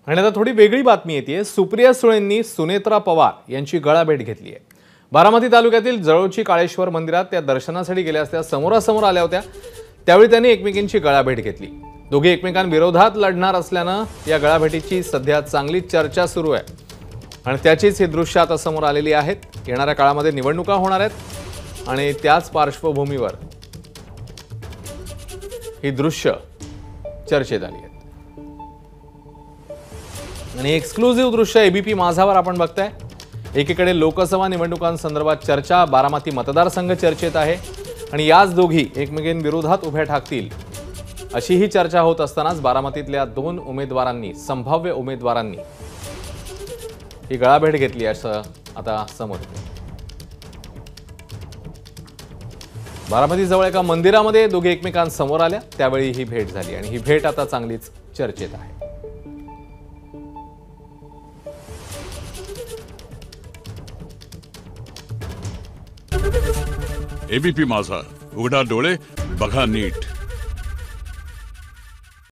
आणि आता थोडी वेगळी बातमी येते। सुप्रिया सुळेंनी सुनेत्रा पवार यांची गळाभेट घेतली आहे। बारामती तालुक्यातील जळोची काळेश्वर मंदिरात त्या दर्शनासाठी गेल्या असता समोरासमोर आल्या होत्या। त्यावेळी त्यांनी एकमेकींची गळाभेट घेतली। दोघे एकमेकांविरोधात लढणार असल्यानं या गळाभेटीची सध्या चांगली चर्चा सुरू आहे आणि त्याचीच ही दृश्य आता समोर आलेली आहेत। येणाऱ्या काळामध्ये निवडणुका होणार आहेत आणि त्याच पार्श्वभूमीवर ही दृश्य चर्चेत आली आहेत आणि एक्सक्लुझिव्ह दृश्य एबीपी माझावर आपण बघताय। एकीकडे लोकसभा निवडणुकांसंदर्भात चर्चा, बारामती मतदारसंघ चर्चेत आहे आणि याच दोघी एकमेकींविरोधात उभ्या ठाकतील अशी ही चर्चा होत असतानाच बारामतीतल्या दोन उमेदवारांनी, संभाव्य उमेदवारांनी ही गळाभेट घेतली असं आता समोर येतं। बारामतीजवळ एका मंदिरामध्ये दोघे एकमेकांसमोर आल्या, त्यावेळी ही भेट झाली आणि ही भेट आता चांगलीच चर्चेत आहे। एबीपी माझा, उघडा डोळे बघा नीट।